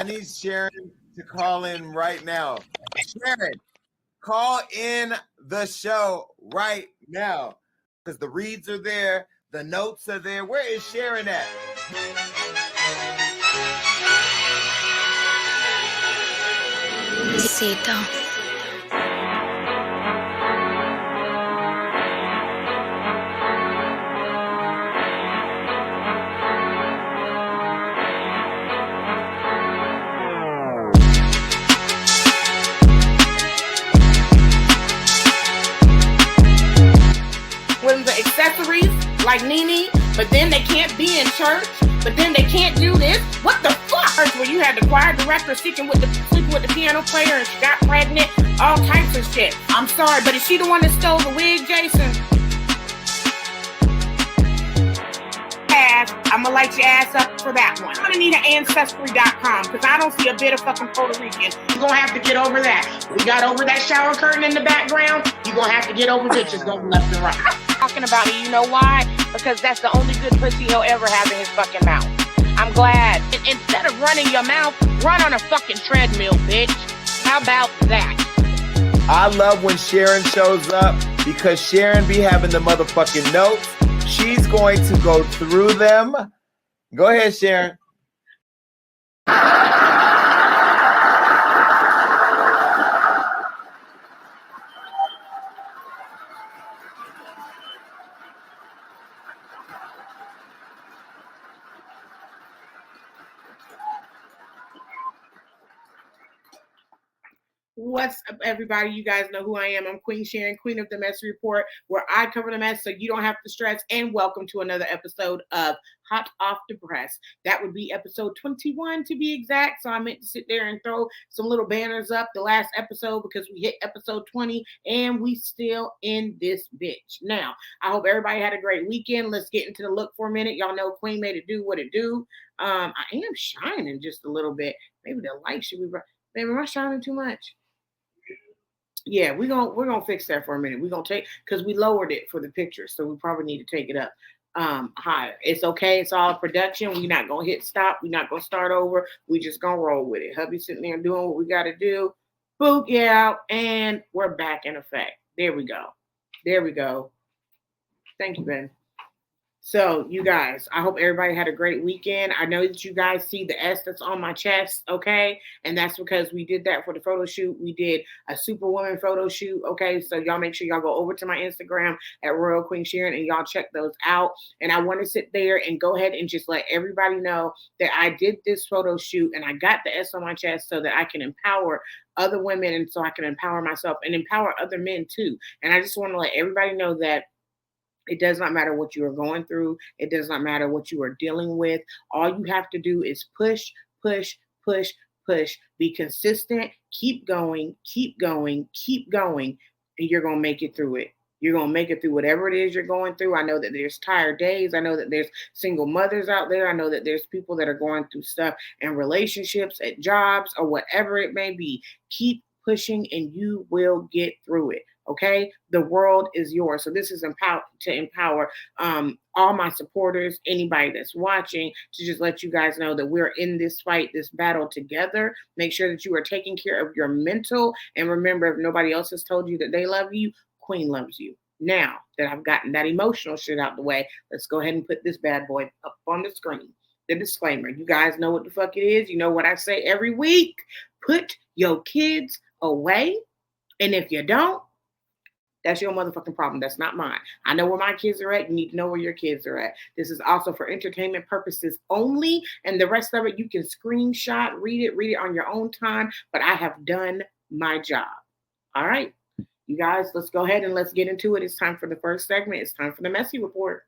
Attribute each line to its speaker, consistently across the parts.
Speaker 1: I need Sharyn to call in right now. Sharyn, call in the show right now because the reads are there, the notes are there. Where is Sharyn at?
Speaker 2: Besito.
Speaker 3: With the accessories like Nene, but then they can't be in church, but then they can't do this. What the fuck? Where you had the choir director sleeping with the piano player and she got pregnant, all types of shit. I'm sorry, but is she the one that stole the wig, Jason? I'm gonna light your ass up for that one. I'm gonna need an ancestry.com because I don't see a bit of fucking Puerto Rican. You're gonna have to get over that. We got over that shower curtain in the background. You're gonna have to get over bitches going left and right. Talking about it, you know why? Because that's the only good pussy he'll ever have in his fucking mouth. I'm glad. Instead of running your mouth, run on a fucking treadmill, bitch. How about that?
Speaker 1: I love when Sharyn shows up because Sharyn be having the motherfucking notes. She's going to go through them. Go ahead, Sharyn.
Speaker 3: What's up, everybody? You guys know who I am. I'm Queen Sharyn, Queen of the Mess Report, where I cover the mess so you don't have to stress. And welcome to another episode of Hot Off the Press. That would be episode 21 to be exact. So I meant to sit there and throw some little banners up the last episode because we hit episode 20 and we still in this bitch. Now, I hope everybody had a great weekend. Let's get into the look for a minute. Y'all know Queen made it do what it do. I am shining just a little bit. Maybe the light should be bright. Baby, am I shining too much? Yeah, we're gonna fix that for a minute. We're gonna take because we lowered it for the picture, so we probably need to take it up higher. It's okay, it's all production. We're not gonna hit stop, we're not gonna start over, we just gonna roll with it. Hubby's sitting there doing what we gotta do. Boogie out, and we're back in effect. There we go. Thank you, Ben. So, you guys, I hope everybody had a great weekend. I know that you guys see the S that's on my chest, okay? And that's because we did that for the photo shoot. We did a Superwoman photo shoot, okay? So, y'all make sure y'all go over to my Instagram at Royal Queen Sharyn and y'all check those out. And I want to sit there and go ahead and just let everybody know that I did this photo shoot and I got the S on my chest so that I can empower other women and so I can empower myself and empower other men too. And I just want to let everybody know that it does not matter what you are going through. It does not matter what you are dealing with. All you have to do is push. Be consistent. Keep going, and you're going to make it through it. You're going to make it through whatever it is you're going through. I know that there's tired days. I know that there's single mothers out there. I know that there's people that are going through stuff in relationships, at jobs, or whatever it may be. Keep pushing and you will get through it. Okay, the world is yours. So this is to empower all my supporters, anybody that's watching, to just let you guys know that we're in this fight, this battle together. Make sure that you are taking care of your mental. And remember, if nobody else has told you that they love you, Queen loves you. Now that I've gotten that emotional shit out the way, let's go ahead and put this bad boy up on the screen. The disclaimer. You guys know what the fuck it is. You know what I say every week. Put your kids away. And if you don't, that's your motherfucking problem. That's not mine. I know where my kids are at. You need to know where your kids are at. This is also for entertainment purposes only. And the rest of it, you can screenshot, read it on your own time. But I have done my job. All right. You guys, let's go ahead and let's get into it. It's time for the first segment. It's time for the Messy Report.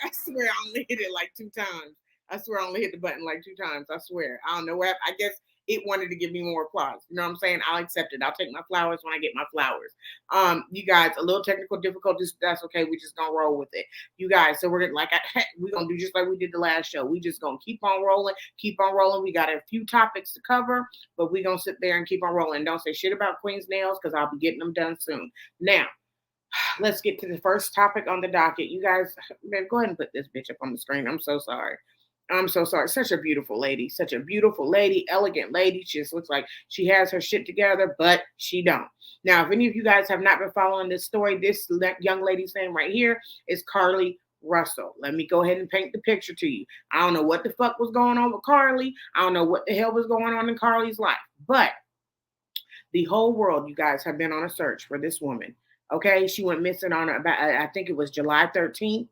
Speaker 3: I swear I only hit it like 2 times. I swear I only hit the button like 2 times. I swear. I don't know where. I guess it wanted to give me more applause. You know what I'm saying? I'll accept it. I'll take my flowers when I get my flowers. You guys, a little technical difficulties. That's okay. We just gonna roll with it. You guys, so we're gonna do just like we did the last show. We just gonna keep on rolling, keep on rolling. We got a few topics to cover, but we gonna sit there and keep on rolling. Don't say shit about Queen's nails because I'll be getting them done soon. Now, let's get to the first topic on the docket. You guys, man, go ahead and put this bitch up on the screen. I'm so sorry. I'm so sorry. Such a beautiful lady. Such a beautiful lady, elegant lady. She just looks like she has her shit together, but she don't. Now, if any of you guys have not been following this story, this young lady's name right here is Carlee Russell. Let me go ahead and paint the picture to you. I don't know what the fuck was going on with Carlee. I don't know what the hell was going on in Carlee's life, but the whole world, you guys, have been on a search for this woman. Okay, she went missing on about, I think it was July 13th.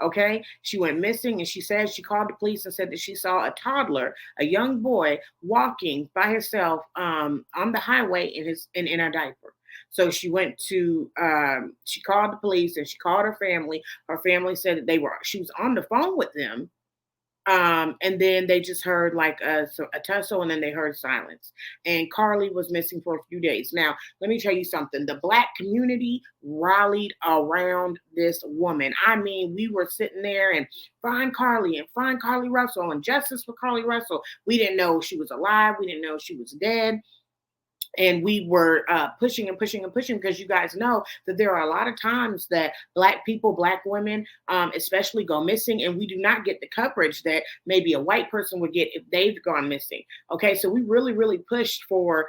Speaker 3: Okay, she went missing, and she said she called the police and said that she saw a toddler, a young boy, walking by herself on the highway in a diaper. So she went to she called the police and she called her family. Her family said that she was on the phone with them. And then they just heard like a tussle, and then they heard silence. And Carlee was missing for a few days. Now, let me tell you something. The Black community rallied around this woman. I mean, we were sitting there and find Carlee and find Carlee Russell and justice for Carlee Russell. We didn't know she was alive. We didn't know she was dead. And we were pushing and pushing and pushing, because you guys know that there are a lot of times that Black people, Black women, especially, go missing, and we do not get the coverage that maybe a white person would get if they've gone missing. Okay, so we really, really pushed for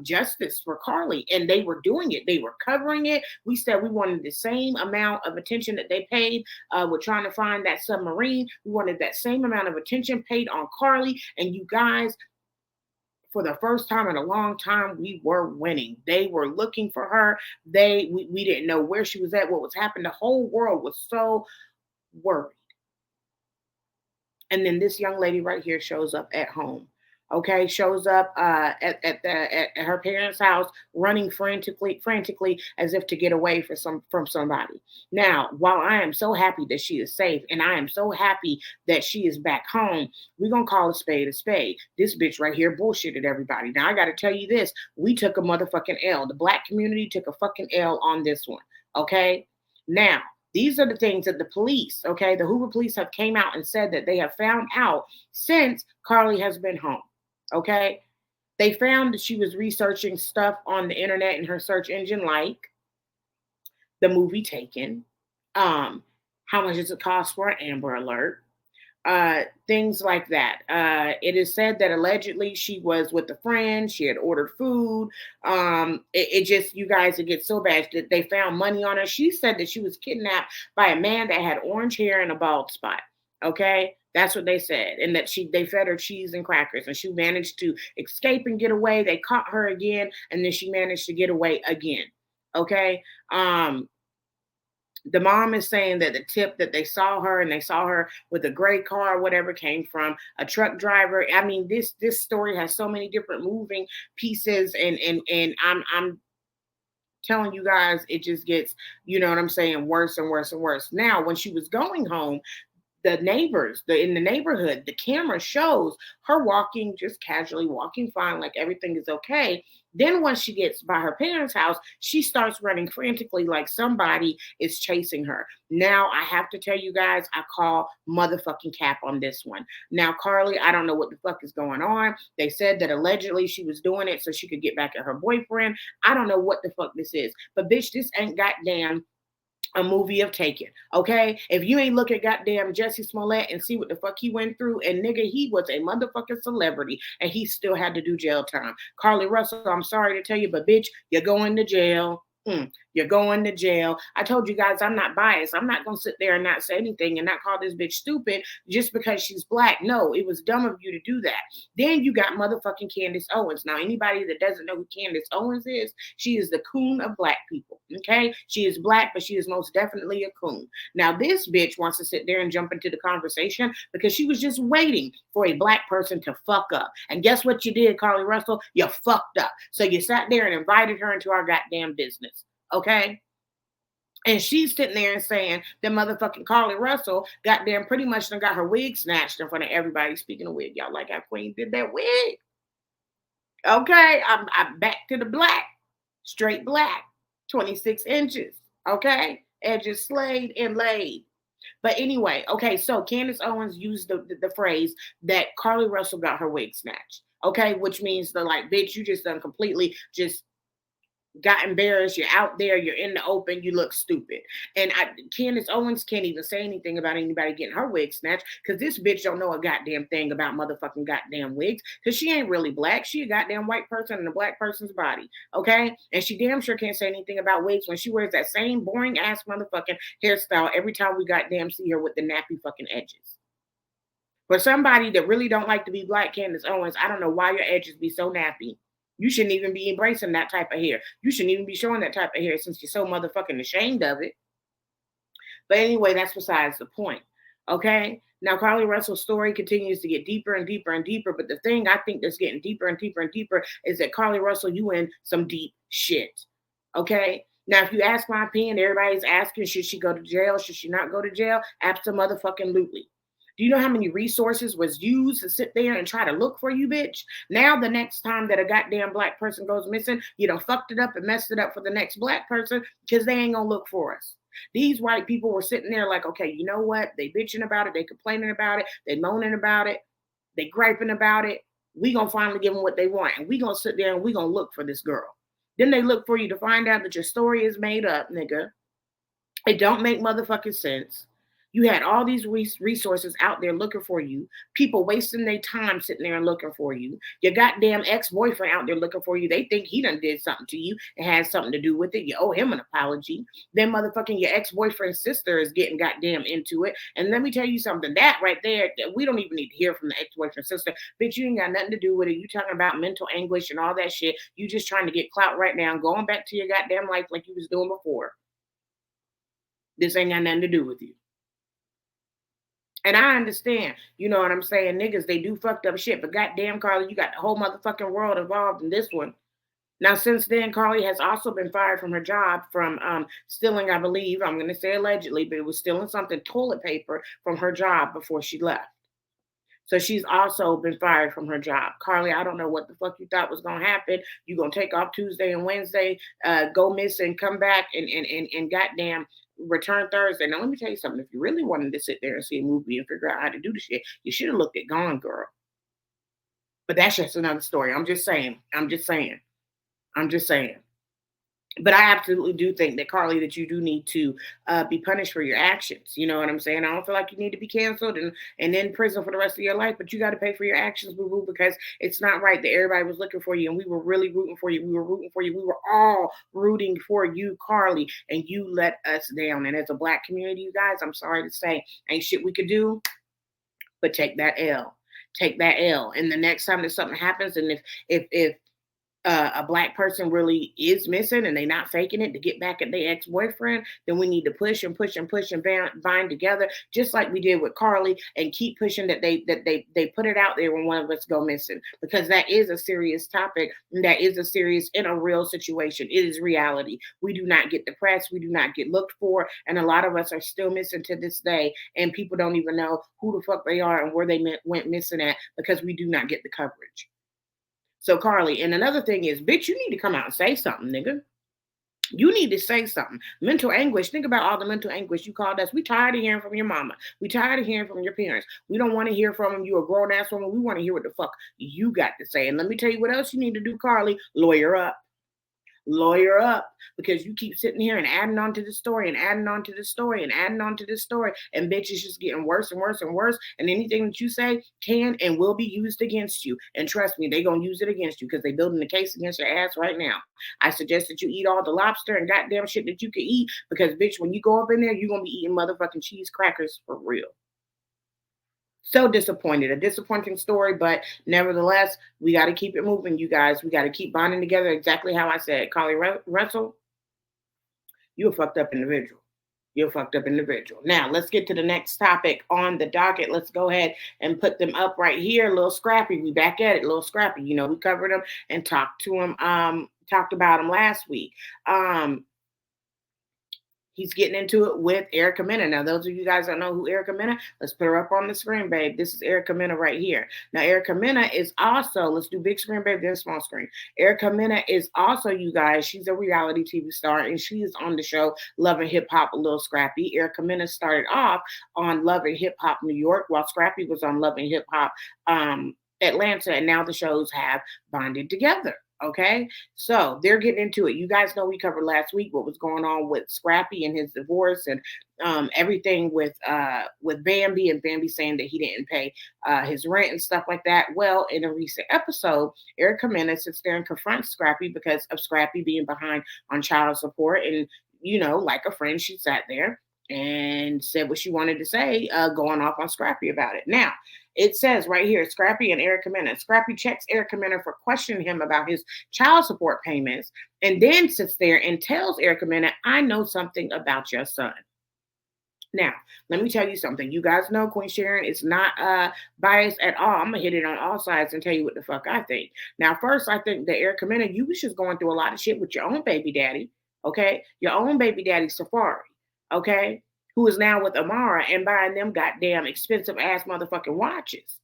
Speaker 3: justice for Carlee, and they were doing it. They were covering it. We said we wanted the same amount of attention that they paid with trying to find that submarine. We wanted that same amount of attention paid on Carlee, and you guys, for the first time in a long time, we were winning. They were looking for her. We didn't know where she was at, what was happening. The whole world was so worried. And then this young lady right here shows up at home. Okay, shows up at her parents' house, running frantically as if to get away from somebody. Now, while I am so happy that she is safe, and I am so happy that she is back home, we're gonna call a spade a spade. This bitch right here bullshitted everybody. Now, I gotta tell you this: we took a motherfucking L. The Black community took a fucking L on this one. Okay, now, these are the things that the police, okay, the Hoover police have came out and said that they have found out since Carlee has been home. Okay, they found that she was researching stuff on the internet in her search engine, like the movie Taken, how much does it cost for an Amber Alert, things like that. It is said that allegedly she was with a friend. She had ordered food. It just, you guys, it gets so bad that they found money on her. She said that she was kidnapped by a man that had orange hair and a bald spot. Okay. That's what they said. And that they fed her cheese and crackers, and she managed to escape and get away. They caught her again, and then she managed to get away again. Okay. The mom is saying that the tip that they saw her with a gray car or whatever came from a truck driver. I mean, this story has so many different moving pieces, and I'm telling you guys, it just gets, you know what I'm saying, worse and worse and worse. Now, when she was going home, the neighbors in the neighborhood, the camera shows her walking, just casually walking fine, like everything is okay. Then once she gets by her parents' house, she starts running frantically like somebody is chasing her. Now, I have to tell you guys, I call motherfucking cap on this one. Now, Carlee, I don't know what the fuck is going on. They said that allegedly she was doing it so she could get back at her boyfriend. I don't know what the fuck this is. But bitch, this ain't goddamn a movie of Taken, okay? If you ain't look at goddamn Jesse Smollett and see what the fuck he went through, and nigga, he was a motherfucking celebrity, and he still had to do jail time. Carlee Russell, I'm sorry to tell you, but bitch, you're going to jail. You're going to jail. I told you guys I'm not biased. I'm not going to sit there and not say anything and not call this bitch stupid just because she's Black. No, it was dumb of you to do that. Then you got motherfucking Candace Owens. Now, anybody that doesn't know who Candace Owens is, she is the coon of Black people, okay? She is Black, but she is most definitely a coon. Now, this bitch wants to sit there and jump into the conversation because she was just waiting for a Black person to fuck up. And guess what you did, Carlee Russell? You fucked up. So you sat there and invited her into our goddamn business. Okay. And she's sitting there and saying that motherfucking Carlee Russell goddamn pretty much done got her wig snatched in front of everybody. Speaking of wig, y'all like how Queen did that wig. Okay, I'm back to the black, straight black, 26 inches. Okay, edges slayed and laid. But anyway, okay, so Candace Owens used the phrase that Carlee Russell got her wig snatched. Okay, which means the like, bitch, you just done completely just got embarrassed. You're out there, you're in the open, you look stupid. And Candace Owens can't even say anything about anybody getting her wig snatched because this bitch don't know a goddamn thing about motherfucking goddamn wigs because she ain't really black. She a goddamn white person in a black person's body. Okay. And she damn sure can't say anything about wigs when she wears that same boring ass motherfucking hairstyle every time we goddamn see her with the nappy fucking edges. For somebody that really don't like to be black, Candace Owens, I don't know why your edges be so nappy. You shouldn't even be embracing that type of hair. You shouldn't even be showing that type of hair since you're so motherfucking ashamed of it. But anyway, that's besides the point. Okay? Now, Carlee Russell's story continues to get deeper and deeper and deeper. But the thing I think that's getting deeper and deeper and deeper is that Carlee Russell, you in some deep shit. Okay? Now, if you ask my opinion, everybody's asking, should she go to jail? Should she not go to jail? Absolutely. Do you know how many resources was used to sit there and try to look for you, bitch? Now, the next time that a goddamn black person goes missing, you done fucked it up and messed it up for the next black person because they ain't gonna look for us. These white people were sitting there like, okay, you know what? They bitching about it. They complaining about it. They moaning about it. They griping about it. We gonna finally give them what they want. And we gonna sit there and we gonna look for this girl. Then they look for you to find out that your story is made up, nigga. It don't make motherfucking sense. You had all these resources out there looking for you. People wasting their time sitting there and looking for you. Your goddamn ex-boyfriend out there looking for you. They think he done did something to you and has something to do with it. You owe him an apology. Then motherfucking your ex-boyfriend's sister is getting goddamn into it. And let me tell you something. That right there, we don't even need to hear from the ex-boyfriend's sister. Bitch, you ain't got nothing to do with it. You talking about mental anguish and all that shit. You just trying to get clout right now and going back to your goddamn life like you was doing before. This ain't got nothing to do with you. And I understand, you know what I'm saying? Niggas, they do fucked up shit, but goddamn, Carlee, you got the whole motherfucking world involved in this one. Now, since then, Carlee has also been fired from her job from stealing, I believe, I'm going to say allegedly, but it was stealing something, toilet paper from her job before she left. So she's also been fired from her job. Carlee, I don't know what the fuck you thought was going to happen. You're going to take off Tuesday and Wednesday, go missing, come back, and goddamn return Thursday. Now, let me tell you something. If you really wanted to sit there and see a movie and figure out how to do the shit, you should have looked at Gone Girl. But that's just another story. I'm just saying. But I absolutely do think that, Carlee, that you do need to be punished for your actions. You know what I'm saying? I don't feel like you need to be canceled and in prison for the rest of your life, but you got to pay for your actions, boo-boo, because it's not right that everybody was looking for you and we were really rooting for you. We were all rooting for you, Carlee, and you let us down. And as a black community, you guys, I'm sorry to say, ain't shit we could do, but take that L. Take that L. And the next time that something happens, and if a black person really is missing and they not faking it to get back at their ex-boyfriend, then we need to push and bind together, just like we did with Carlee, and keep pushing that they put it out there when one of us go missing, because that is a serious topic, and that is a serious and a real situation. It is reality. We do not get the press, we do not get looked for, and a lot of us are still missing to this day, and people don't even know who the fuck they are and where they went missing at, because we do not get the coverage. So, Carlee, and another thing is, bitch, you need to come out and say something, nigga. You need to say something. Mental anguish. Think about all the mental anguish you called us. We tired of hearing from your mama. We tired of hearing from your parents. We don't want to hear from them. You a grown ass woman. We want to hear what the fuck you got to say. And let me tell you what else you need to do, Carlee. Lawyer up. Lawyer up, because you keep sitting here and adding on to the story and adding on to the story and adding on to the story, and bitch, it's just getting worse and worse and worse, and anything that you say can and will be used against you. And trust me, they're gonna use it against you, because they're building the case against your ass right now. I suggest that you eat all the lobster and goddamn shit that you can eat, because bitch, when you go up in there, you're gonna be eating motherfucking cheese crackers for real. So disappointed, a disappointing story, but nevertheless, we got to keep it moving, you guys. We got to keep bonding together, exactly how I said. Carlee Russell, you're a fucked up individual. You're a fucked up individual. Now, let's get to the next topic on the docket. Let's go ahead and put them up right here. Little Scrappy, we back at it. Little Scrappy, you know, we covered him and talked about him last week. He's getting into it with Erica Mena. Now, those of you guys that know who Erica Mena, let's put her up on the screen, babe. This is Erica Mena right here. Now, Erica Mena is also, let's do big screen, babe, then small screen. Erica Mena is also, you guys, she's a reality TV star, and she is on the show Love and Hip Hop, a little Scrappy. Erica Mena started off on Love and Hip Hop New York, while Scrappy was on Love and Hip Hop Atlanta, and now the shows have bonded together. Okay, so they're getting into it. You guys know we covered last week what was going on with Scrappy and his divorce, and everything with Bambi, and Bambi saying that he didn't pay his rent and stuff like that. Well, in a recent episode, Erica Mena sits there and confronts Scrappy because of Scrappy being behind on child support, and like a friend, she sat there and said what she wanted to say, going off on Scrappy about it. Now, it says right here, Scrappy and Erica Mena. Scrappy checks Erica Mena for questioning him about his child support payments, and then sits there and tells Erica Mena, I know something about your son. Now, let me tell you something. You guys know Queen Sharyn is not biased at all. I'm going to hit it on all sides and tell you what the fuck I think. Now, first, I think that Erica Mena, you was just going through a lot of shit with your own baby daddy, okay? Your own baby daddy, Safari, okay? Who is now with Amara and buying them goddamn expensive ass motherfucking watches.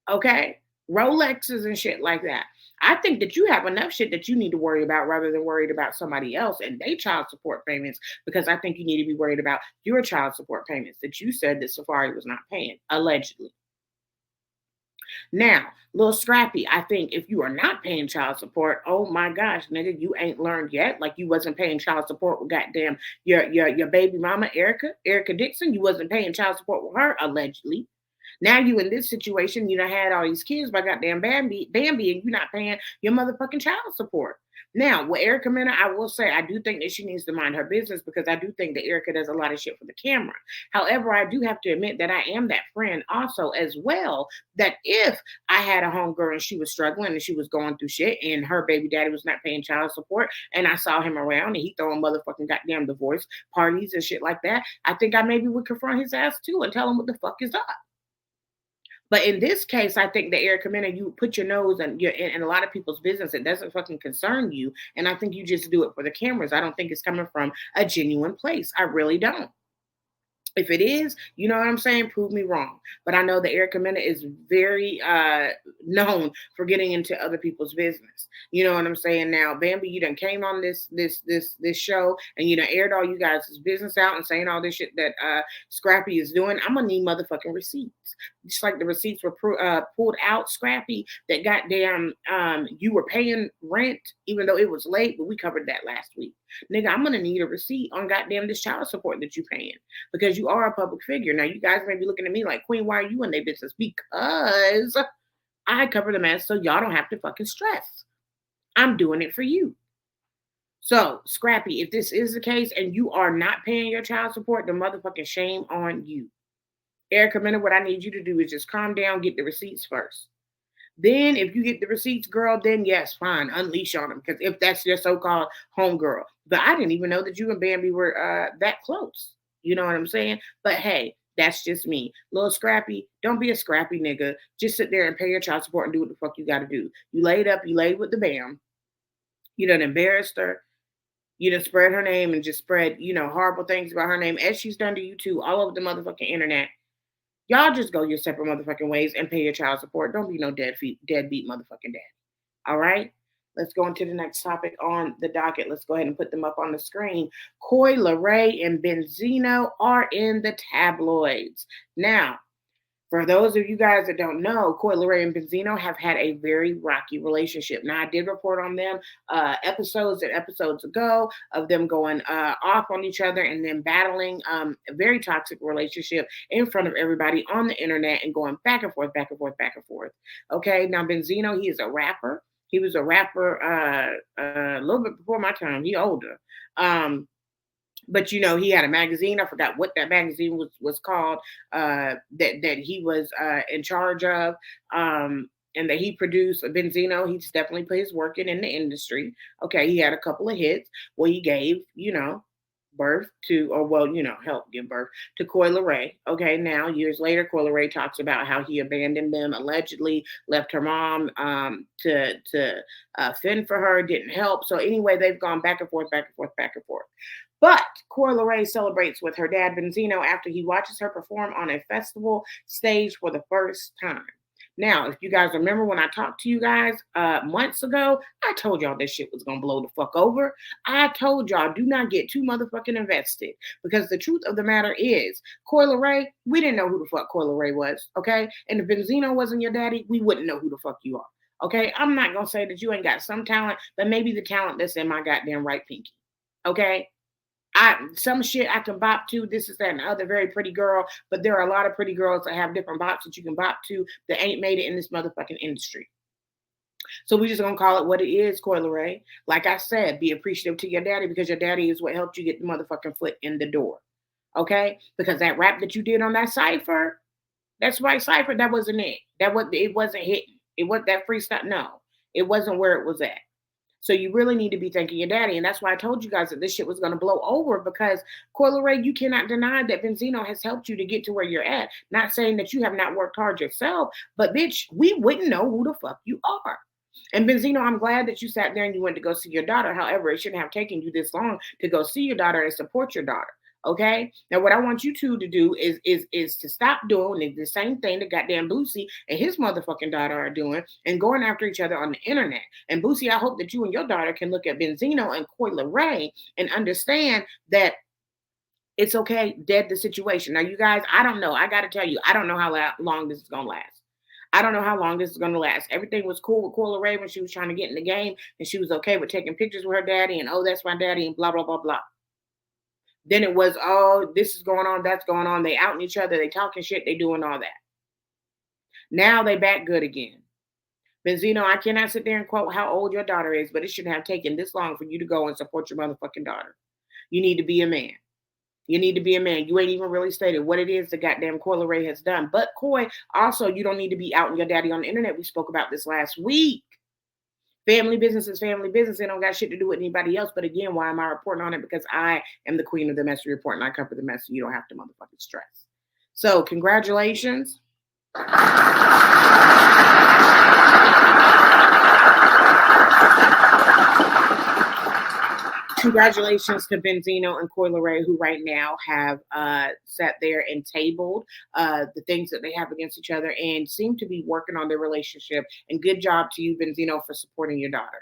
Speaker 3: Okay? Rolexes and shit like that. I think that you have enough shit that you need to worry about rather than worried about somebody else and their child support payments, because I think you need to be worried about your child support payments that you said that Safari was not paying, allegedly. Now, little Scrappy, I think if you are not paying child support, oh my gosh, nigga, you ain't learned yet. Like you wasn't paying child support with goddamn your baby mama, Erica Dixon. You wasn't paying child support with her, allegedly. Now you in this situation, you done had all these kids by goddamn Bambi, and you're not paying your motherfucking child support. Now, with Erica Mena, I will say I do think that she needs to mind her business, because I do think that Erica does a lot of shit for the camera. However, I do have to admit that I am that friend also as well, that if I had a homegirl and she was struggling and she was going through shit and her baby daddy was not paying child support and I saw him around and he throwing motherfucking goddamn divorce parties and shit like that, I think I maybe would confront his ass too and tell him what the fuck is up. But in this case, I think that Erica Mena, you put your nose in a lot of people's business. It doesn't fucking concern you. And I think you just do it for the cameras. I don't think it's coming from a genuine place. I really don't. If it is, you know what I'm saying? Prove me wrong. But I know that Erica Mena is very known for getting into other people's business. You know what I'm saying? Now, Bambi, you done came on this show and you done aired all you guys' business out and saying all this shit that Scrappy is doing. I'm gonna need motherfucking receipts. Just like the receipts were pulled out, Scrappy, that goddamn you were paying rent even though it was late, but we covered that last week. Nigga, I'm gonna need a receipt on goddamn this child support that you paying, because you are a public figure. Now, you guys may be looking at me like, Queen, why are you in their business? Because I cover the mess so y'all don't have to fucking stress. I'm doing it for you. So, Scrappy, if this is the case and you are not paying your child support, the motherfucking shame on you. Erica Mena, what I need you to do is just calm down, get the receipts first. Then if you get the receipts, girl, then yes, fine, unleash on them. Because if that's your so-called homegirl. But I didn't even know that you and Bambi were that close. You know what I'm saying? But hey, that's just me. Little Scrappy, don't be a scrappy nigga. Just sit there and pay your child support and do what the fuck you got to do. You laid with the bam. You done embarrassed her. You done spread her name and just spread, horrible things about her name, as she's done to you too, all over the motherfucking internet. Y'all just go your separate motherfucking ways and pay your child support. Don't be no deadbeat motherfucking dad. All right? Let's go into the next topic on the docket. Let's go ahead and put them up on the screen. Coi Leray and Benzino are in the tabloids. Now, for those of you guys that don't know, Coi Leray and Benzino have had a very rocky relationship. Now, I did report on them episodes ago of them going off on each other and then battling a very toxic relationship in front of everybody on the internet and going back and forth, back and forth, back and forth. Okay, now Benzino, he is a rapper. He was a rapper a little bit before my time. He older. But he had a magazine. I forgot what that magazine was called. That he was in charge of, and that he produced. Benzino, he's definitely put his work in the industry. Okay, he had a couple of hits. Well, he gave birth to, helped give birth to Coi Leray. Okay, now years later, Coi Leray talks about how he abandoned them, allegedly left her mom to fend for her, didn't help. So anyway, they've gone back and forth, back and forth, back and forth. But Coi Leray celebrates with her dad, Benzino, after he watches her perform on a festival stage for the first time. Now, if you guys remember when I talked to you guys months ago, I told y'all this shit was going to blow the fuck over. I told y'all, do not get too motherfucking invested. Because the truth of the matter is, Coi Leray, we didn't know who the fuck Coi Leray was, okay? And if Benzino wasn't your daddy, we wouldn't know who the fuck you are, okay? I'm not going to say that you ain't got some talent, but maybe the talent that's in my goddamn right pinky, okay? Some shit I can bop to, this is that and the other, very pretty girl, but there are a lot of pretty girls that have different bops that you can bop to that ain't made it in this motherfucking industry. So we just gonna call it what it is, Coi Leray. Like I said, be appreciative to your daddy because your daddy is what helped you get the motherfucking foot in the door. Okay? Because that rap that you did on that cipher, that's right, cipher, that wasn't it. It wasn't hitting. It wasn't that freestyle. No, it wasn't where it was at. So you really need to be thanking your daddy. And that's why I told you guys that this shit was going to blow over because Coi Leray, you cannot deny that Benzino has helped you to get to where you're at. Not saying that you have not worked hard yourself, but bitch, we wouldn't know who the fuck you are. And Benzino, I'm glad that you sat there and you went to go see your daughter. However, it shouldn't have taken you this long to go see your daughter and support your daughter. Okay. Now, what I want you two to do is to stop doing the same thing that goddamn Boosie and his motherfucking daughter are doing and going after each other on the internet. And Boosie, I hope that you and your daughter can look at Benzino and Coi Leray and understand that it's okay, dead the situation. Now, you guys, I don't know. I got to tell you, I don't know how long this is going to last. I don't know how long this is going to last. Everything was cool with Coi Leray when she was trying to get in the game and she was okay with taking pictures with her daddy and, oh, that's my daddy and blah, blah, blah, blah. Then it was, oh, this is going on, that's going on. They outing each other, they talking shit, they doing all that. Now they back good again. Benzino, I cannot sit there and quote how old your daughter is, but it shouldn't have taken this long for you to go and support your motherfucking daughter. You need to be a man. You need to be a man. You ain't even really stated what it is that goddamn Coi Leray has done. But Coi, also, you don't need to be outing your daddy on the internet. We spoke about this last week. Family business is family business. It don't got shit to do with anybody else. But again, why am I reporting on it? Because I am the queen of the messy report and I cover the mess so you don't have to motherfucking stress. So congratulations. Congratulations to Benzino and Coi Leray, who right now have sat there and tabled the things that they have against each other and seem to be working on their relationship. And good job to you, Benzino, for supporting your daughter.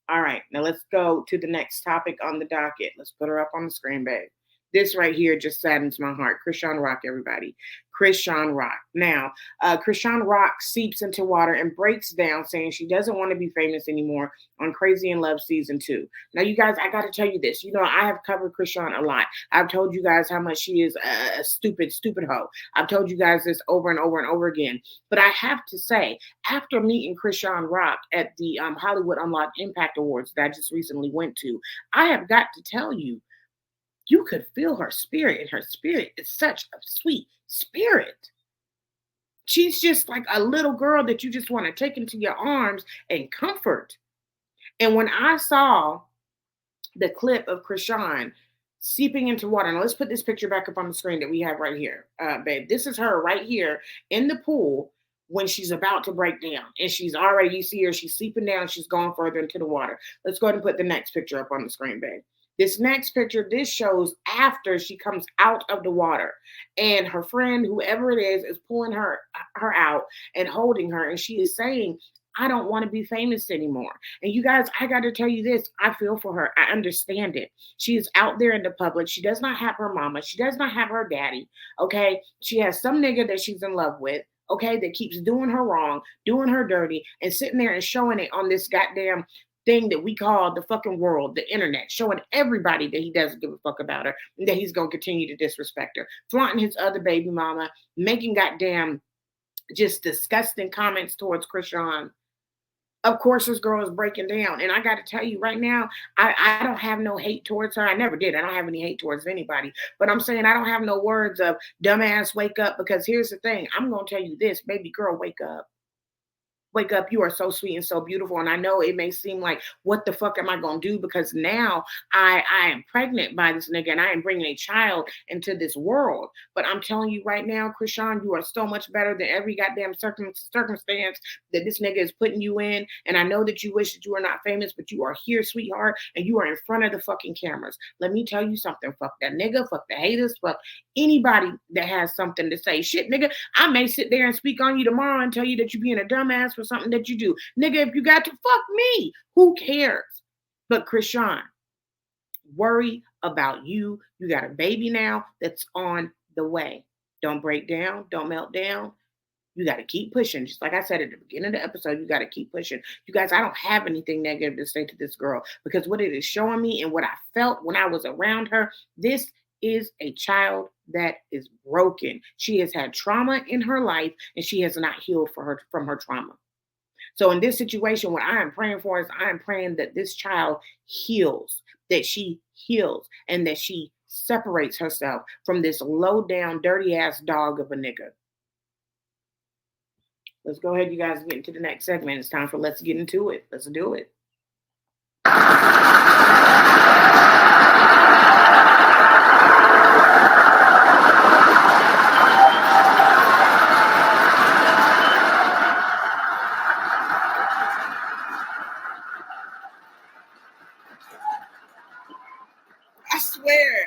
Speaker 3: All right, now let's go to the next topic on the docket. Let's put her up on the screen, babe. This right here just saddens my heart. Chrisean Rock, everybody. Chrisean Rock. Now, Chrisean Rock seeps into water and breaks down saying she doesn't want to be famous anymore on Crazy in Love Season 2. Now, you guys, I got to tell you this. You know, I have covered Chrisean a lot. I've told you guys how much she is a stupid, stupid hoe. I've told you guys this over and over and over again. But I have to say, after meeting Chrisean Rock at the Hollywood Unlocked Impact Awards that I just recently went to, I have got to tell you, you could feel her spirit, and her spirit is such a sweet spirit. She's just like a little girl that you just want to take into your arms and comfort. And when I saw the clip of Chrisean seeping into water, now let's put this picture back up on the screen that we have right here, babe. This is her right here in the pool when she's about to break down. And she's already, you see her, she's seeping down, she's going further into the water. Let's go ahead and put the next picture up on the screen, babe. This next picture, this shows after she comes out of the water and her friend, whoever it is pulling her out and holding her. And she is saying, I don't want to be famous anymore. And you guys, I got to tell you this. I feel for her. I understand it. She is out there in the public. She does not have her mama. She does not have her daddy. Okay. She has some nigga that she's in love with. Okay. That keeps doing her wrong, doing her dirty and sitting there and showing it on this goddamn thing that we call the fucking world, the internet, showing everybody that he doesn't give a fuck about her and that he's going to continue to disrespect her, flaunting his other baby mama, making goddamn just disgusting comments towards Chrisean. Of course, this girl is breaking down. And I got to tell you right now, I don't have no hate towards her. I never did. I don't have any hate towards anybody. But I'm saying I don't have no words of dumbass wake up, because here's the thing. I'm going to tell you this, baby girl, wake up. Wake up, you are so sweet and so beautiful. And I know it may seem like, what the fuck am I going to do? Because now I am pregnant by this nigga and I am bringing a child into this world. But I'm telling you right now, Chrisean, you are so much better than every goddamn circumstance that this nigga is putting you in. And I know that you wish that you were not famous, but you are here, sweetheart, and you are in front of the fucking cameras. Let me tell you something. Fuck that nigga, fuck the haters, fuck anybody that has something to say. Shit, nigga, I may sit there and speak on you tomorrow and tell you that you're being a dumbass for something that you do. Nigga, if you got to, fuck me. Who cares? But Chrisean, worry about you. You got a baby now that's on the way. Don't break down. Don't melt down. You got to keep pushing. Just like I said at the beginning of the episode, you got to keep pushing. You guys, I don't have anything negative to say to this girl, because what it is showing me and what I felt when I was around her, this is a child that is broken. She has had trauma in her life and she has not healed from her trauma. So in this situation, what I am praying for is I am praying that this child heals, that she heals, and that she separates herself from this low down, dirty ass dog of a nigga. Let's go ahead, you guys, get into the next segment. It's time for Let's Get Into It. Let's do it.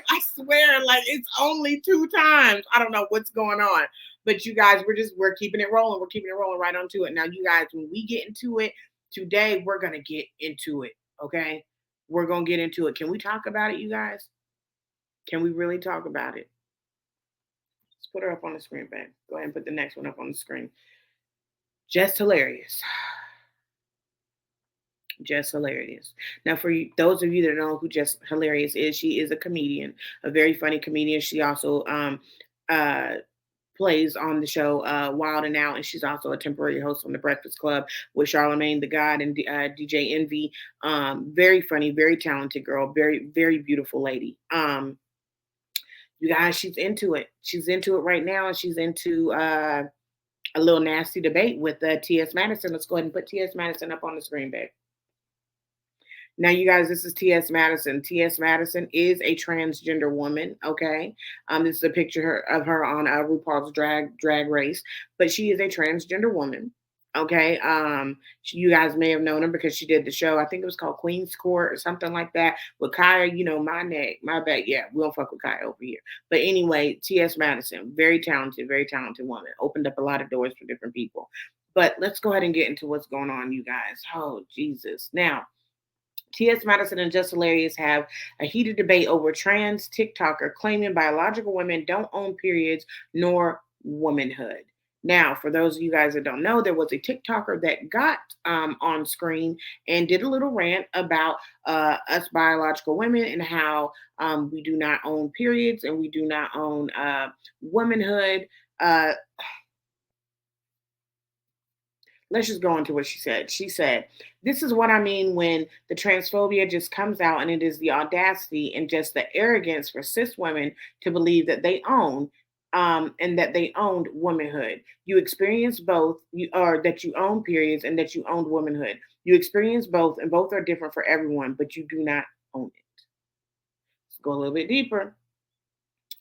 Speaker 3: I swear, like it's only 2 times. I don't know what's going on. But you guys, we're keeping it rolling. We're keeping it rolling right onto it. Now, you guys, when we get into it today, we're gonna get into it. Okay? We're gonna get into it. Can we talk about it, you guys? Can we really talk about it? Let's put her up on the screen, babe. Go ahead and put the next one up on the screen. Just hilarious. Jess Hilarious. Now, for you, those of you that know who Jess Hilarious is, she is a comedian, a very funny comedian. She also plays on the show Wild and Out, and she's also a temporary host on The Breakfast Club with Charlamagne the God and DJ Envy. Very funny, very talented girl, very, very beautiful lady. You guys, she's into it. She's into it right now, and she's into a little nasty debate with T.S.Madison. Let's go ahead and put T.S.Madison up on the screen, babe. Now, you guys, this is T.S.Madison. T.S.Madison is a transgender woman, okay? This is a picture of her on RuPaul's Drag Race, but she is a transgender woman, okay? You guys may have known her because she did the show, I think it was called Queen's Court or something like that, with Kaya, my neck, my back. Yeah, we don't fuck with Kaya over here. But anyway, T.S.Madison, very talented woman. Opened up a lot of doors for different people. But let's go ahead and get into what's going on, you guys. Oh, Jesus. Now, T.S.Madison and Just Hilarious have a heated debate over trans TikToker claiming biological women don't own periods nor womanhood. Now, for those of you guys that don't know, there was a TikToker that got on screen and did a little rant about us biological women and how we do not own periods and we do not own womanhood. Let's just go into what she said. She said, "This is what I mean when the transphobia just comes out, and it is the audacity and just the arrogance for cis women to believe that they own and that they owned womanhood. You experience both, or that you own periods and that you owned womanhood. You experience both, and both are different for everyone, but you do not own it." Let's go a little bit deeper.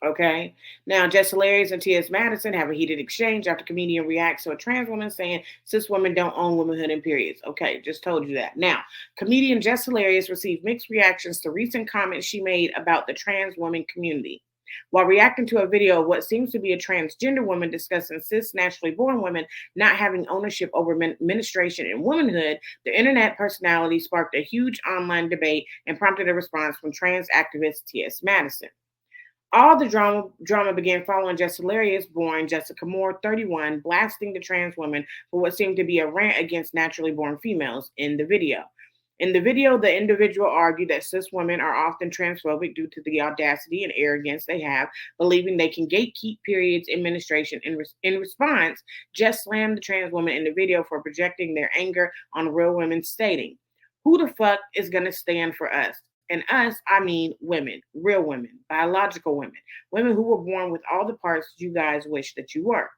Speaker 3: Okay. Now, Jess Hilarious and T.S.Madison have a heated exchange after comedian reacts to a trans woman saying cis women don't own womanhood and periods. Okay, just told you that. Now, comedian Jess Hilarious received mixed reactions to recent comments she made about the trans woman community. While reacting to a video of what seems to be a transgender woman discussing cis naturally born women not having ownership over menstruation and womanhood, the internet personality sparked a huge online debate and prompted a response from trans activist T.S.Madison. All the drama began following Jess Hilarious, born Jessica Moore, 31, blasting the trans woman for what seemed to be a rant against naturally born females in the video. In the video, the individual argued that cis women are often transphobic due to the audacity and arrogance they have, believing they can gatekeep periods and menstruation. In response, Jess slammed the trans woman in the video for projecting their anger on real women, stating, "Who the fuck is going to stand for us? And us, I mean women, real women, biological women, women who were born with all the parts you guys wish that you were.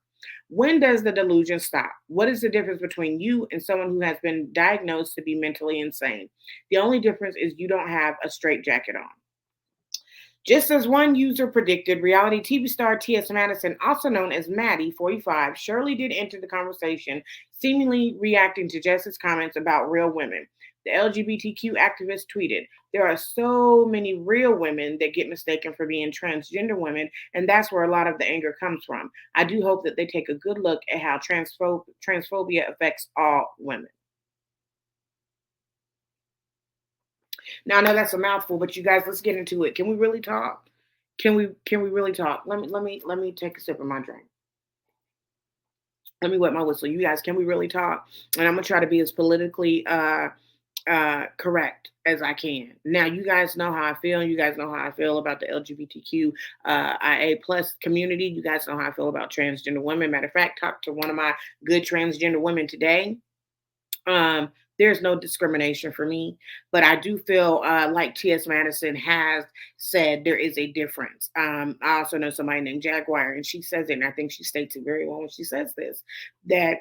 Speaker 3: When does the delusion stop? What is the difference between you and someone who has been diagnosed to be mentally insane? The only difference is you don't have a straitjacket on. Just as one user predicted, reality TV star T.S.Madison, also known as Maddie, 45, surely did enter the conversation, seemingly reacting to Jess's comments about real women. The LGBTQ activist tweeted, "There are so many real women that get mistaken for being transgender women, and that's where a lot of the anger comes from. I do hope that they take a good look at how transphobia affects all women." Now I know that's a mouthful, but you guys, let's get into it. Can we really talk? Can we really talk? Let me take a sip of my drink. Let me wet my whistle. You guys, can we really talk? And I'm gonna try to be as politically correct as I can. Now, you guys know how I feel. You guys know how I feel about the LGBTQ IA plus community. You guys know how I feel about transgender women. Matter of fact, talked to one of my good transgender women today. There's no discrimination for me, but I do feel like T.S.Madison has said there is a difference. I also know somebody named Jaguar, and she says it, and I think she states it very well when she says this, that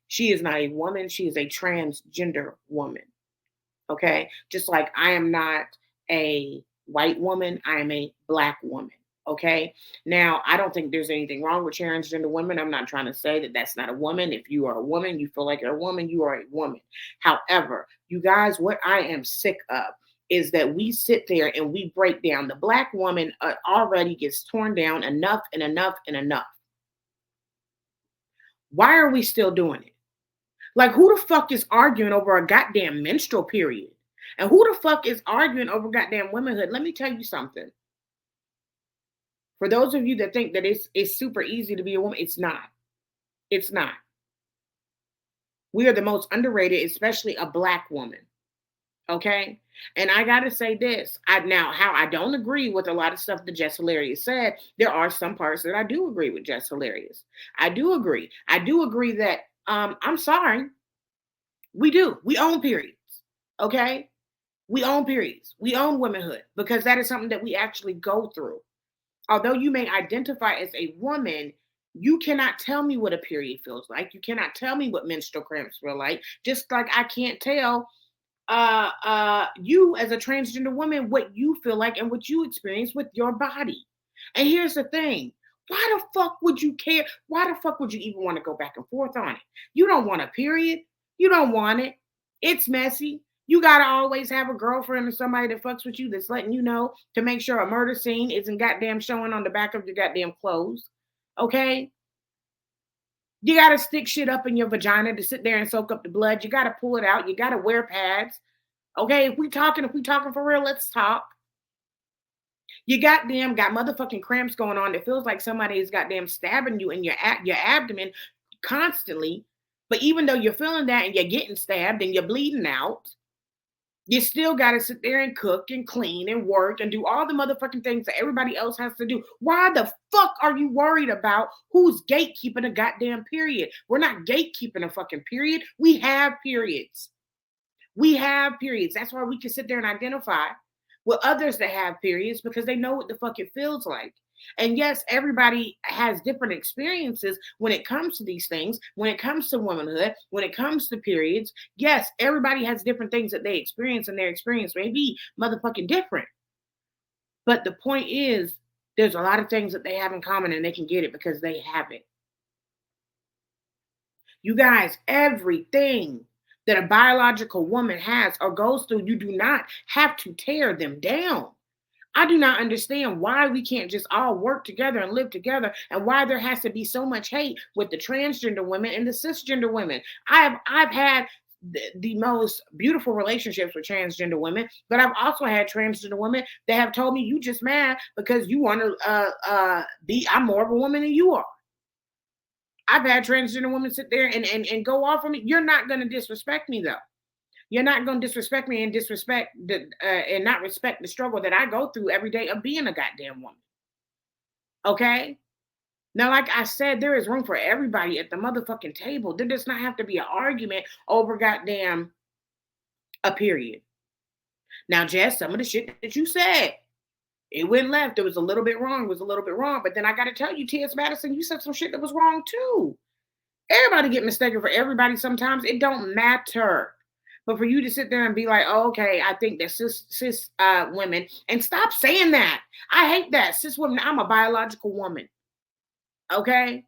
Speaker 3: she is not a woman, she is a transgender woman. Okay? Just like I am not a white woman, I am a Black woman. Okay. Now, I don't think there's anything wrong with transgender women. I'm not trying to say that that's not a woman. If you are a woman, you feel like you're a woman, you are a woman. However, you guys, what I am sick of is that we sit there and we break down. The Black woman already gets torn down enough and enough and enough. Why are we still doing it? Like, who the fuck is arguing over a goddamn menstrual period? And who the fuck is arguing over goddamn womanhood? Let me tell you something. For those of you that think that it's super easy to be a woman, it's not. It's not. We are the most underrated, especially a Black woman. Okay? And I got to say this. Now, how I don't agree with a lot of stuff that Jess Hilarious said, there are some parts that I do agree with Jess Hilarious. I do agree. I do agree that, I'm sorry, we do. We own periods. Okay? We own periods. We own womanhood because that is something that we actually go through. Although you may identify as a woman, you cannot tell me what a period feels like. You cannot tell me what menstrual cramps feel like. Just like I can't tell you as a transgender woman what you feel like and what you experience with your body. And here's the thing. Why the fuck would you care? Why the fuck would you even want to go back and forth on it? You don't want a period. You don't want it. It's messy. You got to always have a girlfriend or somebody that fucks with you that's letting you know to make sure a murder scene isn't goddamn showing on the back of your goddamn clothes. Okay? You got to stick shit up in your vagina to sit there and soak up the blood. You got to pull it out. You got to wear pads. Okay? If we talking for real, let's talk. You goddamn got motherfucking cramps going on. It feels like somebody is goddamn stabbing you in your abdomen constantly. But even though you're feeling that and you're getting stabbed and you're bleeding out, you still got to sit there and cook and clean and work and do all the motherfucking things that everybody else has to do. Why the fuck are you worried about who's gatekeeping a goddamn period? We're not gatekeeping a fucking period. We have periods. We have periods. That's why we can sit there and identify with others that have periods because they know what the fuck it feels like. And yes, everybody has different experiences when it comes to these things, when it comes to womanhood, when it comes to periods. Yes, everybody has different things that they experience, and their experience may be motherfucking different. But the point is, there's a lot of things that they have in common, and they can get it because they have it. You guys, everything that a biological woman has or goes through, you do not have to tear them down. I do not understand why we can't just all work together and live together, and why there has to be so much hate with the transgender women and the cisgender women. I've had the most beautiful relationships with transgender women, but I've also had transgender women that have told me, you just mad because you want to I'm more of a woman than you are. I've had transgender women sit there and go off on me. You're not going to disrespect me though. You're not going to disrespect me and disrespect and not respect the struggle that I go through every day of being a goddamn woman. Okay? Now, like I said, there is room for everybody at the motherfucking table. There does not have to be an argument over goddamn a period. Now, Jess, some of the shit that you said, It went left. It was a little bit wrong. It was a little bit wrong. But then I got to tell you, T.S.Madison, you said some shit that was wrong too. Everybody get mistaken for everybody sometimes. It don't matter. But for you to sit there and be like, oh, okay, I think that cis women, and stop saying that. I hate that. Cis women, I'm a biological woman. Okay?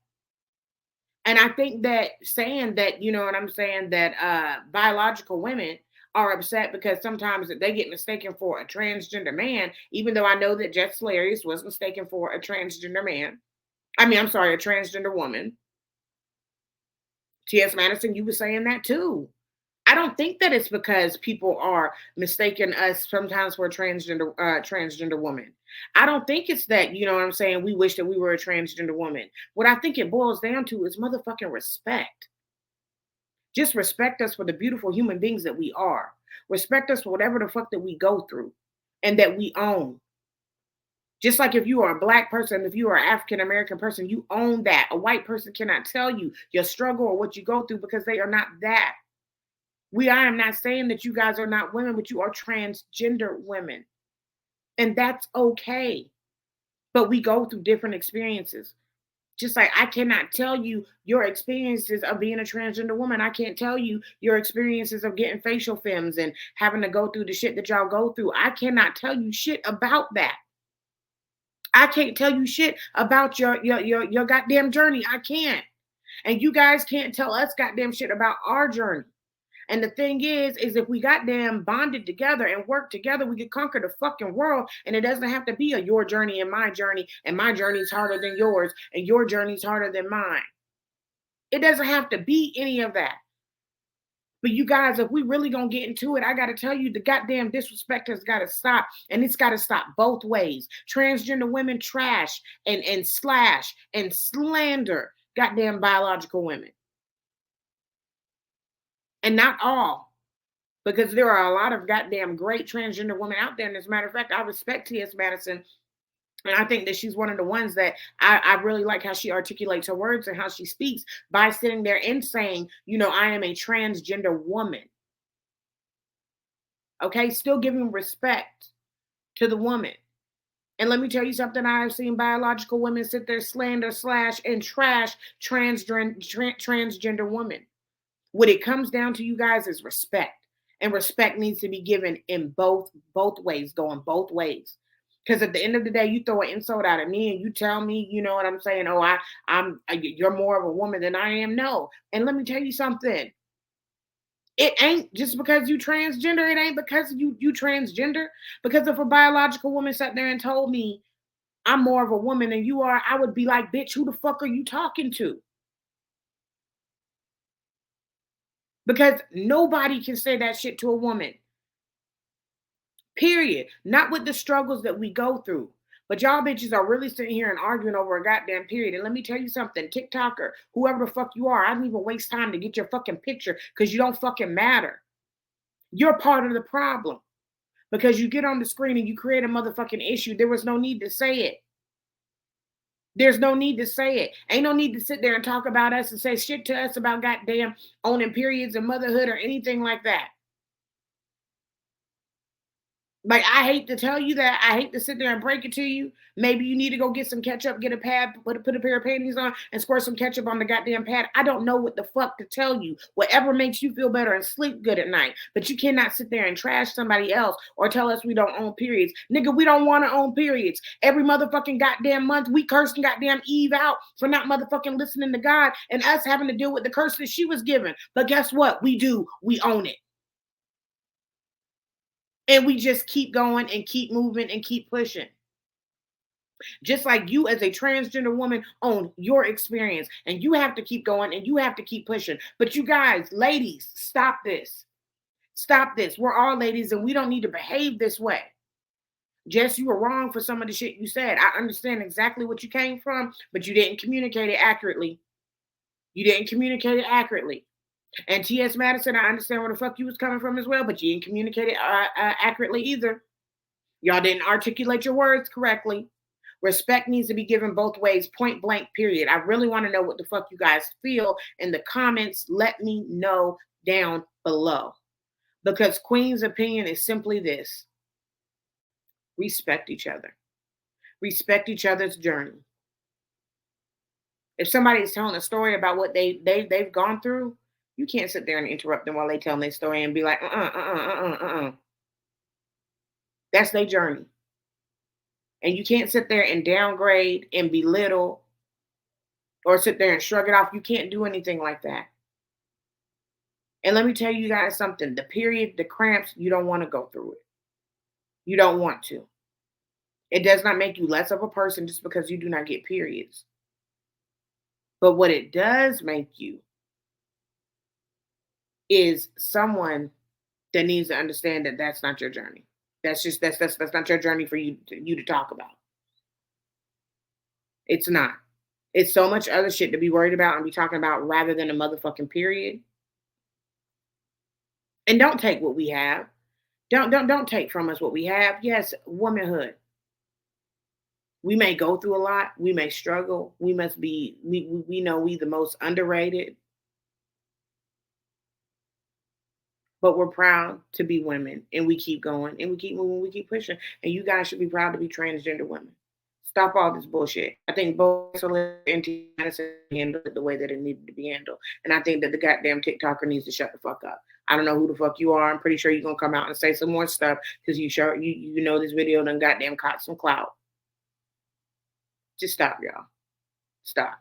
Speaker 3: And I think that saying that, you know what I'm saying, that biological women are upset because sometimes they get mistaken for a transgender man, even though I know that Jess Hilarious was mistaken for a transgender man. I mean, I'm sorry, a transgender woman. T.S.Madison, you were saying that too. I don't think that it's because people are mistaking us sometimes for a transgender woman. I don't think it's that, you know what I'm saying, we wish that we were a transgender woman. What I think it boils down to is motherfucking respect. Just respect us for the beautiful human beings that we are. Respect us for whatever the fuck that we go through and that we own. Just like if you are a Black person, if you are an African American person, you own that. A white person cannot tell you your struggle or what you go through because they are not that. I am not saying that you guys are not women, but you are transgender women. And that's okay. But we go through different experiences. Just like I cannot tell you your experiences of being a transgender woman. I can't tell you your experiences of getting facial femmes and having to go through the shit that y'all go through. I cannot tell you shit about that. I can't tell you shit about your goddamn journey. I can't. And you guys can't tell us goddamn shit about our journey. And the thing is if we goddamn bonded together and worked together, we could conquer the fucking world. And it doesn't have to be a your journey and my journey is harder than yours and your journey is harder than mine. It doesn't have to be any of that. But you guys, if we really gonna get into it, I gotta tell you, the goddamn disrespect has gotta stop. And it's gotta stop both ways. Transgender women trash and slash and slander goddamn biological women. And not all, because there are a lot of goddamn great transgender women out there. And as a matter of fact, I respect T.S.Madison. And I think that she's one of the ones that I really like how she articulates her words and how she speaks by sitting there and saying, you know, I am a transgender woman. Okay, still giving respect to the woman. And let me tell you something, I have seen biological women sit there, slander, slash, and trash transgender women. What it comes down to, you guys, is respect. And respect needs to be given in both ways, going both ways. Because at the end of the day, you throw an insult out at me and you tell me, you know what I'm saying? Oh, you're more of a woman than I am. No. And let me tell you something. It ain't just because you transgender. It ain't because you transgender. Because if a biological woman sat there and told me I'm more of a woman than you are, I would be like, bitch, who the fuck are you talking to? Because nobody can say that shit to a woman. Period. Not with the struggles that we go through. But y'all bitches are really sitting here and arguing over a goddamn period. And let me tell you something, TikToker, whoever the fuck you are, I didn't even waste time to get your fucking picture because you don't fucking matter. You're part of the problem. Because you get on the screen and you create a motherfucking issue. There was no need to say it. There's no need to say it. Ain't no need to sit there and talk about us and say shit to us about goddamn owning periods and motherhood or anything like that. Like, I hate to tell you that. I hate to sit there and break it to you. Maybe you need to go get some ketchup, get a pad, put a pair of panties on, and squirt some ketchup on the goddamn pad. I don't know what the fuck to tell you. Whatever makes you feel better and sleep good at night. But you cannot sit there and trash somebody else or tell us we don't own periods. Nigga, we don't want to own periods. Every motherfucking goddamn month, we cursing goddamn Eve out for not motherfucking listening to God and us having to deal with the curse that she was given. But guess what? We do. We own it. And we just keep going and keep moving and keep pushing. Just like you as a transgender woman own your experience and you have to keep going and you have to keep pushing. But you guys, ladies, stop this. Stop this. We're all ladies and we don't need to behave this way. Jess, you were wrong for some of the shit you said. I understand exactly what you came from, but you didn't communicate it accurately. You didn't communicate it accurately. And T.S.Madison, I understand where the fuck you was coming from as well, but you didn't communicate it accurately either. Y'all didn't articulate your words correctly. Respect needs to be given both ways, point blank, period. I really want to know what the fuck you guys feel in the comments. Let me know down below. Because Queen's opinion is simply this. Respect each other. Respect each other's journey. If somebody is telling a story about what they've gone through, you can't sit there and interrupt them while they telling their story and be like, That's their journey. And you can't sit there and downgrade and belittle or sit there and shrug it off. You can't do anything like that. And let me tell you guys something. The period, the cramps, you don't want to go through it. You don't want to. It does not make you less of a person just because you do not get periods. But what it does make you is someone that needs to understand that that's not your journey. That's not your journey for you to talk about. It's not. It's so much other shit to be worried about and be talking about rather than a motherfucking period. And don't take what we have. Don't take from us what we have. Yes, womanhood. We may go through a lot. We may struggle. We know we the most underrated. But we're proud to be women, and we keep going, and we keep moving, we keep pushing. And you guys should be proud to be transgender women. Stop all this bullshit. I think both and T.S.Madison handled it the way that it needed to be handled. And I think that the goddamn TikToker needs to shut the fuck up. I don't know who the fuck you are. I'm pretty sure you're going to come out and say some more stuff because you know this video done goddamn caught some clout. Just stop, y'all. Stop.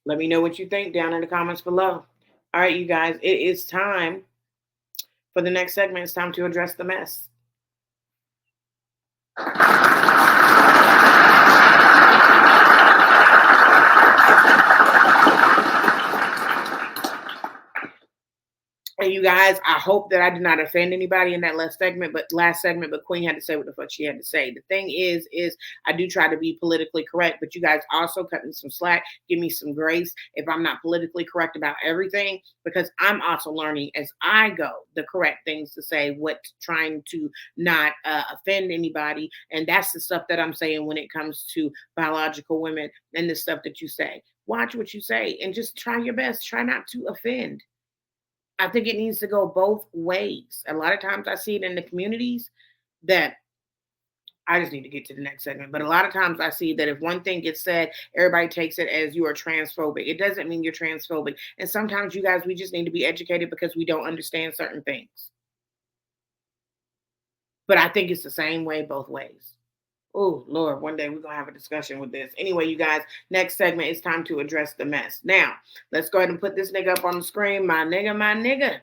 Speaker 3: Let me know what you think down in the comments below. All right, you guys, it is time for the next segment. It's time to address the mess. And you guys, I hope that I did not offend anybody in that last segment, but Queen had to say what the fuck she had to say. The thing is I do try to be politically correct, but you guys also cut me some slack, give me some grace if I'm not politically correct about everything, because I'm also learning as I go the correct things to say, what's trying to not offend anybody. And that's the stuff that I'm saying when it comes to biological women and the stuff that you say. Watch what you say and just try your best. Try not to offend. I think it needs to go both ways. A lot of times I see it in the communities that I just need to get to the next segment. But a lot of times I see that if one thing gets said, everybody takes it as you are transphobic. It doesn't mean you're transphobic. And sometimes you guys, we just need to be educated because we don't understand certain things. But I think it's the same way both ways. Oh, Lord, one day we're going to have a discussion with this. Anyway, you guys, next segment, it's time to address the mess. Now, let's go ahead and put this nigga up on the screen. My nigga.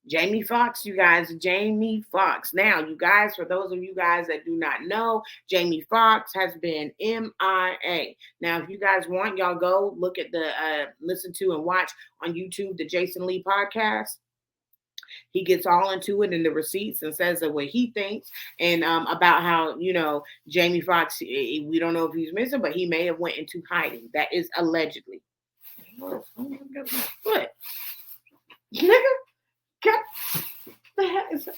Speaker 3: Jamie Foxx, you guys. Jamie Foxx. Now, you guys, for those of you guys that do not know, Jamie Foxx has been MIA. Now, if you guys want, y'all go look at listen to and watch on YouTube the Jason Lee podcast. He gets all into it in the receipts and says that what he thinks and about how, Jamie Foxx, we don't know if he's missing, but he may have went into hiding. That is allegedly. What? Nigga, what the hell is that?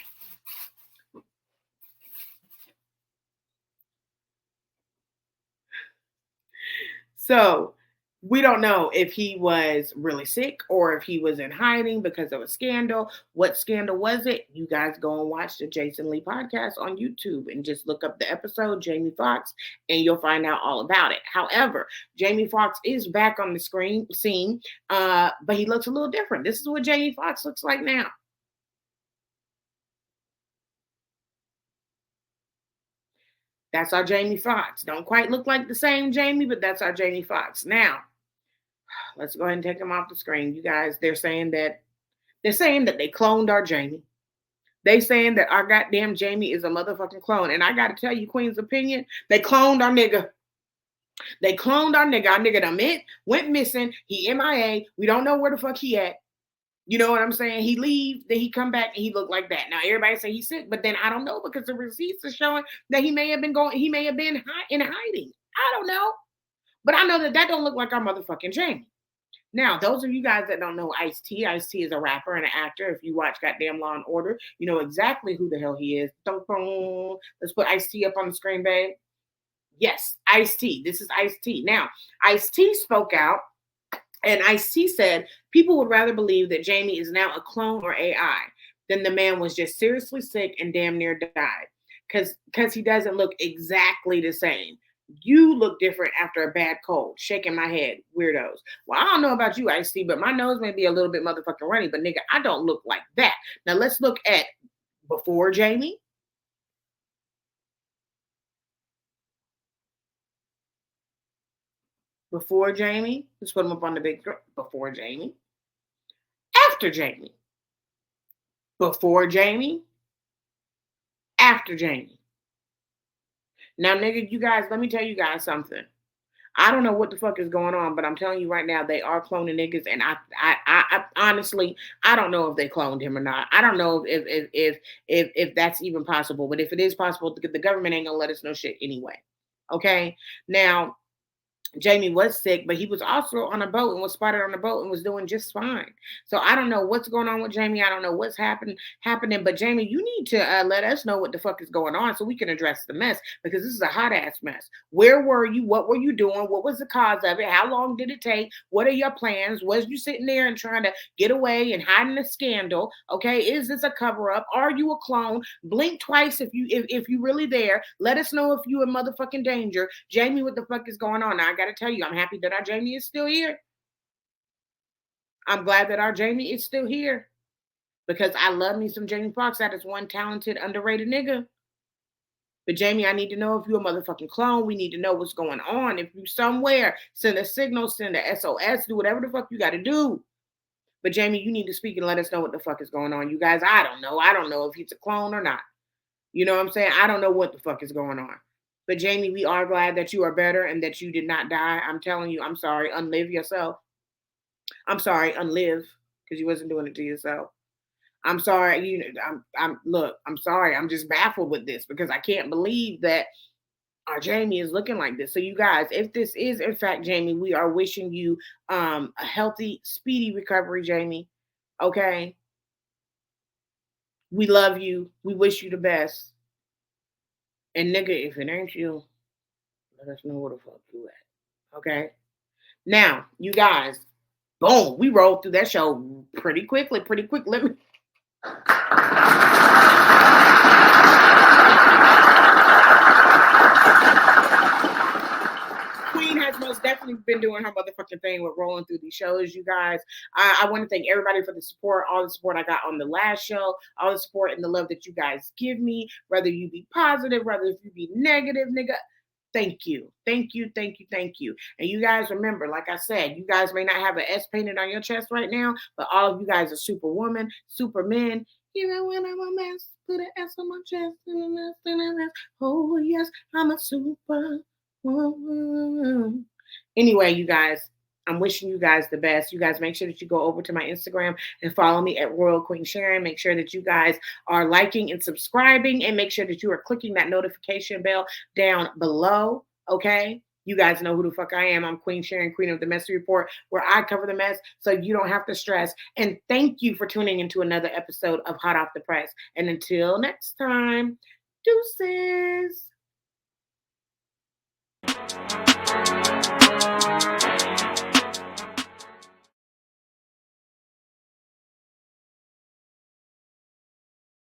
Speaker 3: So we don't know if he was really sick or if he was in hiding because of a scandal. What scandal was it? You guys go and watch the Jason Lee podcast on YouTube and just look up the episode, Jamie Foxx, and you'll find out all about it. However, Jamie Foxx is back on the scene, but he looks a little different. This is what Jamie Foxx looks like now. That's our Jamie Foxx. Don't quite look like the same Jamie, but that's our Jamie Foxx. Now, let's go ahead and take him off the screen. You guys, they're saying that they cloned our Jamie. They saying that our goddamn Jamie is a motherfucking clone. And I got to tell you, Queen's opinion, they cloned our nigga. They cloned our nigga. Our nigga done went missing. He MIA. We don't know where the fuck he at. You know what I'm saying? He leave, then he come back and he looked like that. Now everybody say he's sick, but then I don't know because the receipts are showing that he may have been in hiding. I don't know. But I know that don't look like our motherfucking Jamie. Now, those of you guys that don't know Ice-T is a rapper and an actor. If you watch goddamn Law and Order, you know exactly who the hell he is. Let's put Ice-T up on the screen, babe. Yes, Ice-T. This is Ice-T. Now, Ice-T spoke out, and Ice-T said people would rather believe that Jamie is now a clone or AI than the man was just seriously sick and damn near died. because he doesn't look exactly the same. You look different after a bad cold. Shaking my head, weirdos. Well, I don't know about you, Ice-T, but my nose may be a little bit motherfucking runny, but nigga, I don't look like that. Now let's look at before Jamie. Before Jamie. Let's put him up on the big screen. Before Jamie. After Jamie. Before Jamie. After Jamie. Now, nigga, you guys, let me tell you guys something. I don't know what the fuck is going on, but I'm telling you right now, they are cloning niggas, and I honestly, I don't know if they cloned him or not. I don't know if that's even possible, but if it is possible, the government ain't gonna let us know shit anyway. Okay, now Jamie was sick, but he was also on a boat and was spotted on a boat and was doing just fine. So I don't know what's going on with Jamie. I don't know what's happening. But Jamie, you need to let us know what the fuck is going on so we can address the mess, because this is a hot ass mess. Where were you? What were you doing? What was the cause of it? How long did it take? What are your plans? Was you sitting there and trying to get away and hiding a scandal? Okay, is this a cover up? Are you a clone? Blink twice if you really there. Let us know if you in motherfucking danger. Jamie, what the fuck is going on? Now, I gotta tell you, I'm happy that our Jamie is still here. I'm glad that our Jamie is still here, because I love me some Jamie Foxx. That is one talented, underrated nigga. But Jamie, I need to know if you're a motherfucking clone. We need to know what's going on. If you somewhere, send a signal, send a SOS, do whatever the fuck you got to do. But Jamie, you need to speak and let us know what the fuck is going on. You guys, I don't know. I don't know if he's a clone or not. You know what I'm saying? I don't know what the fuck is going on. But Jamie, we are glad that you are better and that you did not die. I'm telling you, I'm sorry. Unlive yourself. I'm sorry, unlive, because you wasn't doing it to yourself. I'm sorry. I'm sorry. I'm just baffled with this, because I can't believe that our Jamie is looking like this. So you guys, if this is in fact Jamie, we are wishing you a healthy, speedy recovery, Jamie. Okay. We love you. We wish you the best. And nigga, if it ain't you, let us know where the fuck you at. Okay. Now, you guys, boom, we rolled through that show pretty quickly. Let me. Queen has most definitely been doing her motherfucking thing with rolling through these shows, you guys. I want to thank everybody for the support, all the support I got on the last show, all the support and the love that you guys give me, whether you be positive, whether if you be negative, nigga. Thank you. And you guys remember, like I said, you guys may not have an S painted on your chest right now, but all of you guys are superwoman, supermen. Even when I'm a mess, put an S on my chest and an S and an S. Oh yes, I'm a superwoman. Anyway, you guys, I'm wishing you guys the best. You guys make sure that you go over to my Instagram and follow me at Royal Queen Sharyn. Make sure that you guys are liking and subscribing, and make sure that you are clicking that notification bell down below. Okay. You guys know who the fuck I am. I'm Queen Sharyn, Queen of the Mess Report, where I cover the mess so you don't have to stress. And thank you for tuning into another episode of Hot Off the Press. And until next time, deuces.